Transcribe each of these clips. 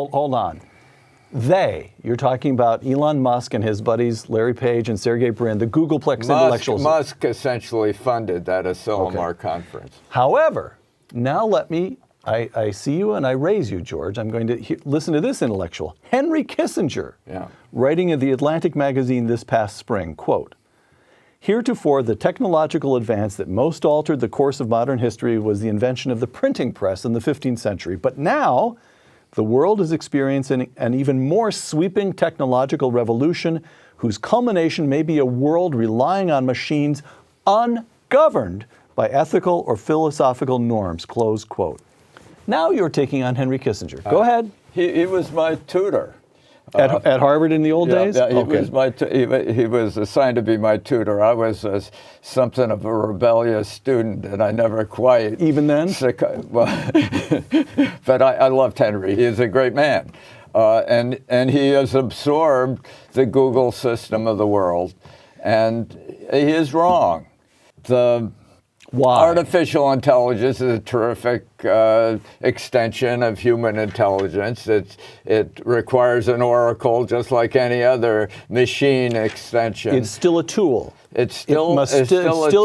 hold on. You're talking about Elon Musk and his buddies Larry Page and Sergey Brin, the Googleplex intellectuals. Musk essentially funded that Asilomar conference. However, now I see you and I raise you, George. I'm going to listen to this intellectual. Henry Kissinger, writing in The Atlantic magazine this past spring, quote, "Heretofore, the technological advance that most altered the course of modern history was the invention of the printing press in the 15th century. But now, the world is experiencing an even more sweeping technological revolution whose culmination may be a world relying on machines ungoverned by ethical or philosophical norms," close quote. Now you're taking on Henry Kissinger. Go ahead. He was my tutor. At Harvard in the old days? Yeah, he was assigned to be my tutor. I was something of a rebellious student, and I never quite... Even then? But I loved Henry. He is a great man. And he has absorbed the Google system of the world, and he is wrong. Why? Artificial intelligence is a terrific extension of human intelligence. It requires an oracle just like any other machine extension. It's still a tool. It still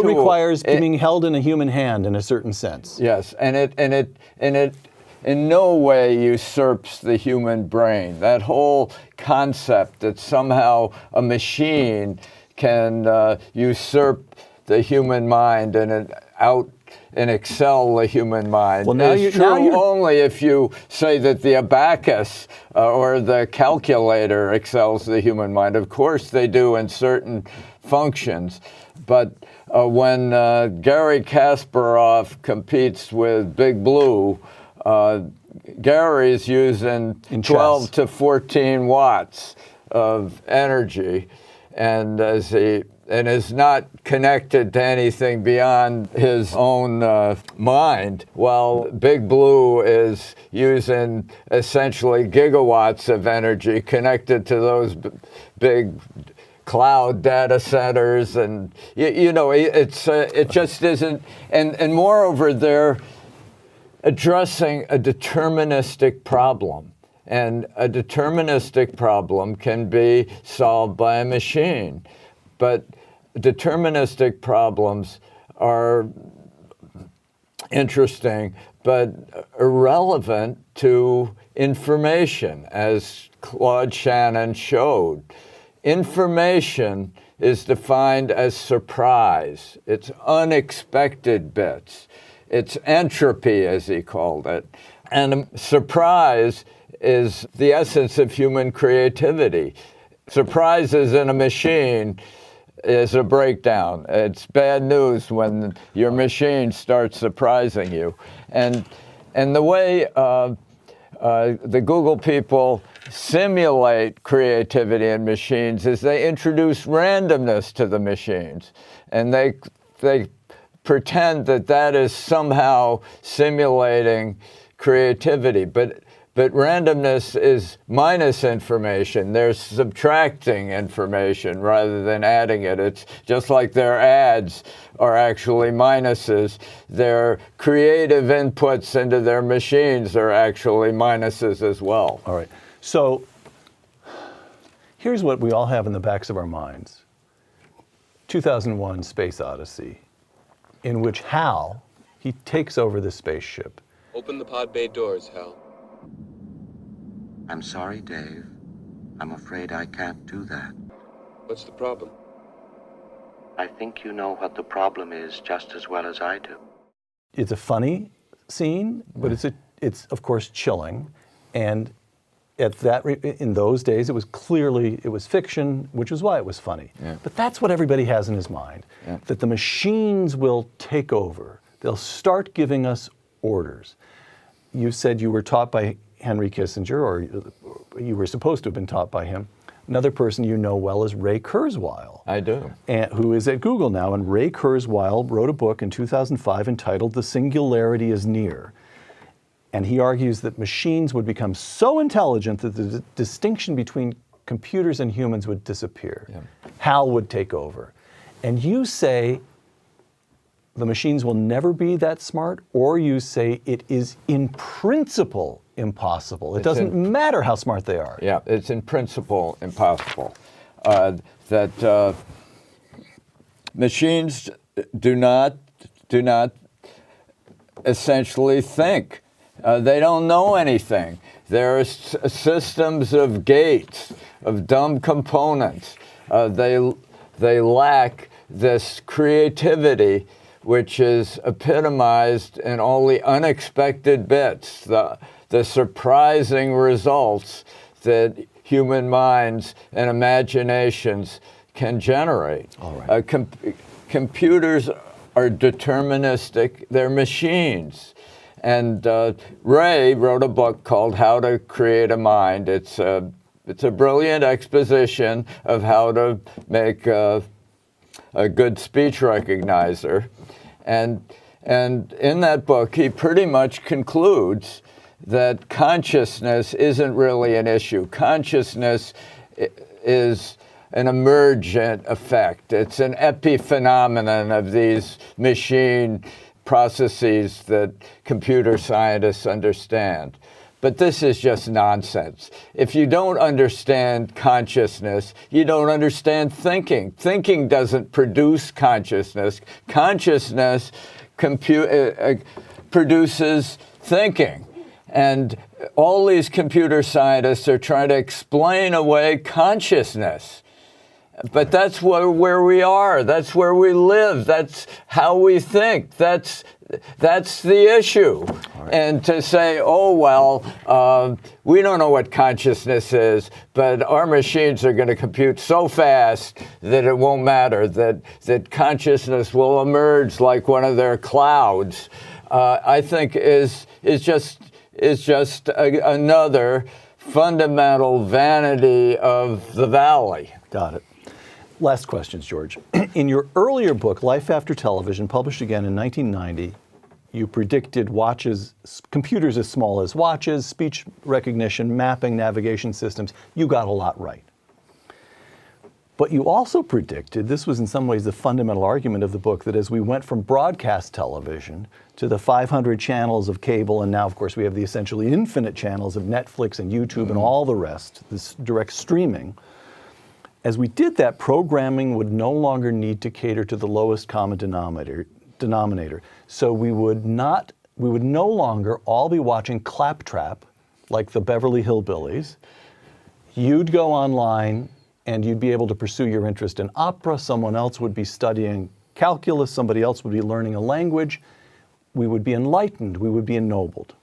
requires being held in a human hand in a certain sense. Yes, and it in no way usurps the human brain. That whole concept that somehow a machine can usurp the human mind and excel the human mind. Well, it's true only if you say that the abacus or the calculator excels the human mind. Of course they do in certain functions, but when Garry Kasparov competes with Big Blue, Gary's using 12 to 14 watts of energy, and is not connected to anything beyond his own mind, while Big Blue is using essentially gigawatts of energy connected to those big cloud data centers, and it just isn't. And moreover, they're addressing a deterministic problem. And a deterministic problem can be solved by a machine. But deterministic problems are interesting, but irrelevant to information, as Claude Shannon showed. Information is defined as surprise. It's unexpected bits. It's entropy, as he called it. And surprise is the essence of human creativity. Surprises in a machine is a breakdown. It's bad news when your machine starts surprising you. And the way the Google people simulate creativity in machines is they introduce randomness to the machines. And they pretend that is somehow simulating creativity. But randomness is minus information. They're subtracting information rather than adding it. It's just like their ads are actually minuses. Their creative inputs into their machines are actually minuses as well. All right. So here's what we all have in the backs of our minds. 2001 Space Odyssey, in which Hal, he takes over the spaceship. Open the pod bay doors, Hal. I'm sorry, Dave. I'm afraid I can't do that. What's the problem? I think you know what the problem is just as well as I do. It's a funny scene, but it's of course chilling. And in those days, it was fiction, which is why it was funny. Yeah. But that's what everybody has in his mind, that the machines will take over. They'll start giving us orders. You said you were taught by Henry Kissinger, or you were supposed to have been taught by him. Another person you know well is Ray Kurzweil. I do. Who is at Google now. And Ray Kurzweil wrote a book in 2005 entitled The Singularity is Near. And he argues that machines would become so intelligent that the distinction between computers and humans would disappear. Yeah. Hal would take over. And you say the machines will never be that smart, or you say it is in principle impossible. It doesn't matter how smart they are. Yeah, it's in principle impossible. That machines do not essentially think. They don't know anything. There are systems of gates, of dumb components. They lack this creativity, which is epitomized in all the unexpected bits, the surprising results that human minds and imaginations can generate. All right. Computers are deterministic. They're machines. And Ray wrote a book called How to Create a Mind. It's a brilliant exposition of how to make a good speech recognizer. And in that book, he pretty much concludes that consciousness isn't really an issue. Consciousness is an emergent effect. It's an epiphenomenon of these machine processes that computer scientists understand. But this is just nonsense. If you don't understand consciousness, you don't understand thinking. Thinking doesn't produce consciousness. Consciousness produces thinking. And all these computer scientists are trying to explain away consciousness. But that's where we are. That's where we live. That's how we think. That's the issue. Right. And to say, oh, well, we don't know what consciousness is, but our machines are going to compute so fast that it won't matter, that consciousness will emerge like one of their clouds, I think is just another fundamental vanity of the valley. Got it. Last questions, George. In your earlier book, Life After Television, published again in 1990, you predicted computers as small as watches, speech recognition, mapping, navigation systems. You got a lot right. But you also predicted, this was in some ways the fundamental argument of the book, that as we went from broadcast television to the 500 channels of cable, and now, of course, we have the essentially infinite channels of Netflix and YouTube and all the rest, this direct streaming, as we did that, programming would no longer need to cater to the lowest common denominator. So we would no longer all be watching Claptrap, like the Beverly Hillbillies. You'd go online and you'd be able to pursue your interest in opera. Someone else would be studying calculus. Somebody else would be learning a language. We would be enlightened. We would be ennobled.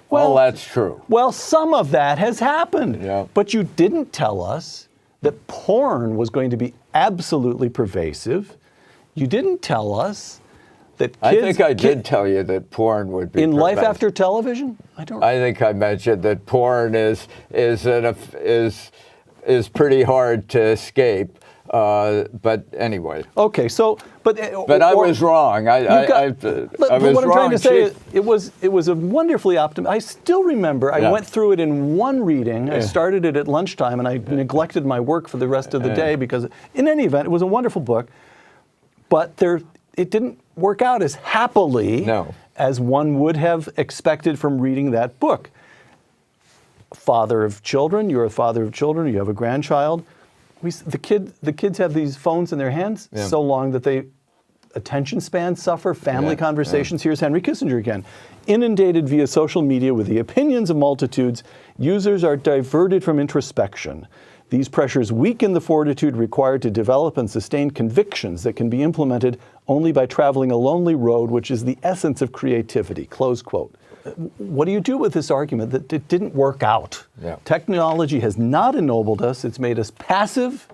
Well, that's true. Well, some of that has happened. Yeah. But you didn't tell us that porn was going to be absolutely pervasive. You didn't tell us that kids... I think I did tell you that porn would be in pervasive. Life After Television? I think I mentioned that porn is pretty hard to escape. But anyway. Okay, so but I was wrong. I was what I'm wrong. trying to say is it was a wonderfully optimistic. I still remember I went through it in one reading. I started it at lunchtime and I neglected my work for the rest of the day because in any event it was a wonderful book, but it didn't work out as happily as one would have expected from reading that book. Father of children, you're a father of children, you have a grandchild. The kids have these phones in their hands so long that attention spans suffer, family conversations. Here's Henry Kissinger again. Inundated via social media with the opinions of multitudes, users are diverted from introspection. These pressures weaken the fortitude required to develop and sustain convictions that can be implemented only by traveling a lonely road, which is the essence of creativity, close quote. What do you do with this argument that it didn't work out? Yeah. Technology has not ennobled us. It's made us passive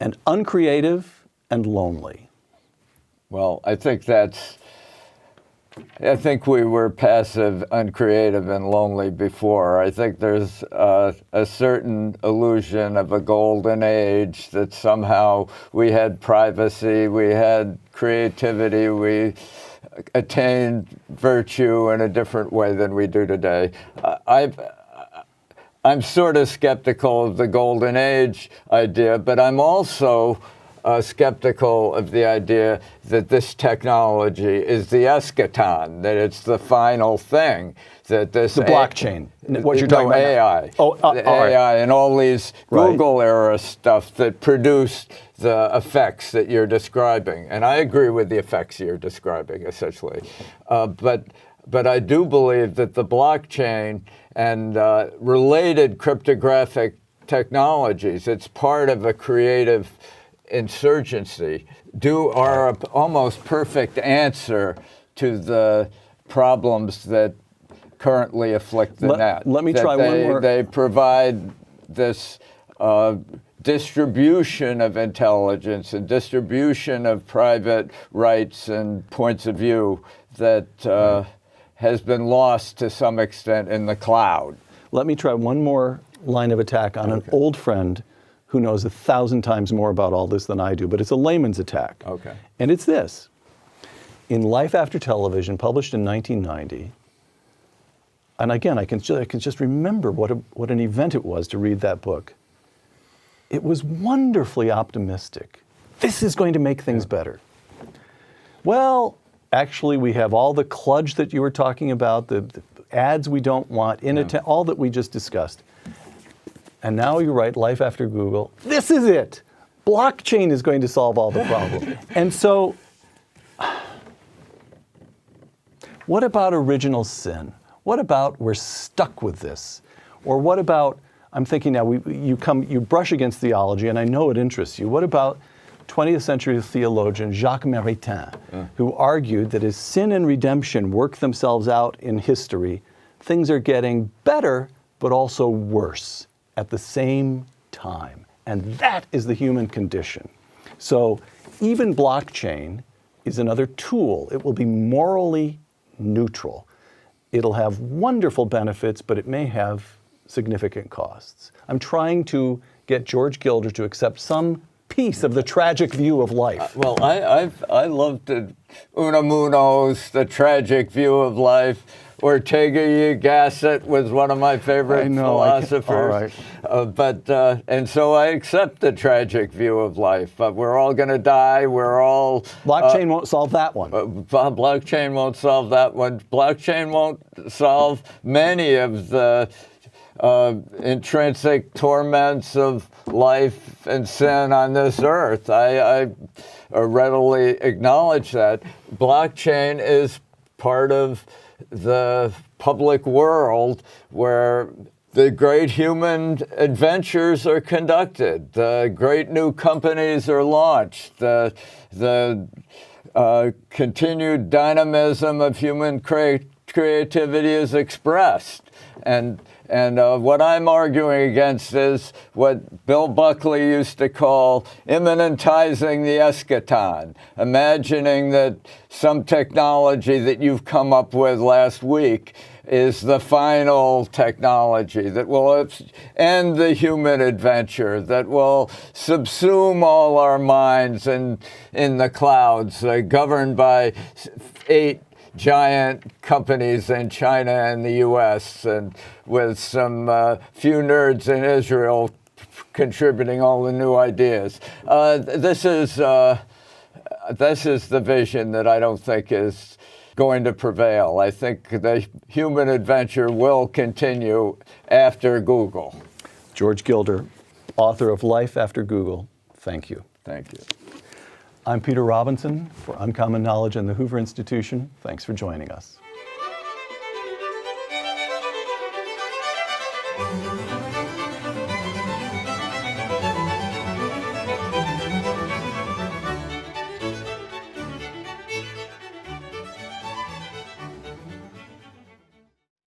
and uncreative and lonely. Well, I think we were passive, uncreative, and lonely before. I think there's a certain illusion of a golden age that somehow we had privacy, we had creativity, we attained virtue in a different way than we do today. I'm sort of skeptical of the golden age idea, but I'm also skeptical of the idea that this technology is the eschaton, that it's the final thing, that this The blockchain, what you're talking about AI, the AI and all these Right. Google era stuff that produced the effects that you're describing. And I agree with the effects you're describing, essentially. But I do believe that the blockchain and related cryptographic technologies, it's part of a creative insurgency, are an almost perfect answer to the problems that currently afflict the net. Let me try one more. They provide this distribution of intelligence and distribution of private rights and points of view that has been lost to some extent in the cloud. Let me try one more line of attack on an old friend who knows 1,000 times more about all this than I do, but it's a layman's attack. Okay. And it's this. In Life After Television, published in 1990, and again, I can just remember what an event it was to read that book. It was wonderfully optimistic. This is going to make things better. Well, actually, we have all the kludge that you were talking about, the ads we don't want, all that we just discussed. And now you write Life After Google. This is it. Blockchain is going to solve all the problems. And so, what about original sin? What about we're stuck with this? Or what about, I'm thinking now, you brush against theology, and I know it interests you. What about 20th century theologian Jacques Maritain, who argued that as sin and redemption work themselves out in history, things are getting better, but also worse at the same time. And that is the human condition. So even blockchain is another tool. It will be morally neutral. It'll have wonderful benefits, but it may have significant costs. I'm trying to get George Gilder to accept some piece of the tragic view of life. Well, I loved Unamuno's The Tragic View of Life. Ortega y Gasset was one of my favorite philosophers. All right. And so I accept the tragic view of life. But we're all going to die. We're all... Blockchain won't solve that one. Blockchain won't solve that one. Blockchain won't solve many of the intrinsic torments of life and sin on this earth. I readily acknowledge that. Blockchain is part of the public world where the great human adventures are conducted, the great new companies are launched, the continued dynamism of human creativity is expressed. And what I'm arguing against is what Bill Buckley used to call immanentizing the eschaton, imagining that some technology that you've come up with last week is the final technology that will end the human adventure, that will subsume all our minds in the clouds, governed by 8 giant companies in China and the U.S., and with some few nerds in Israel contributing all the new ideas. This is the vision that I don't think is going to prevail. I think the human adventure will continue after Google. George Gilder, author of Life After Google, thank you. Thank you. I'm Peter Robinson for Uncommon Knowledge and the Hoover Institution. Thanks for joining us.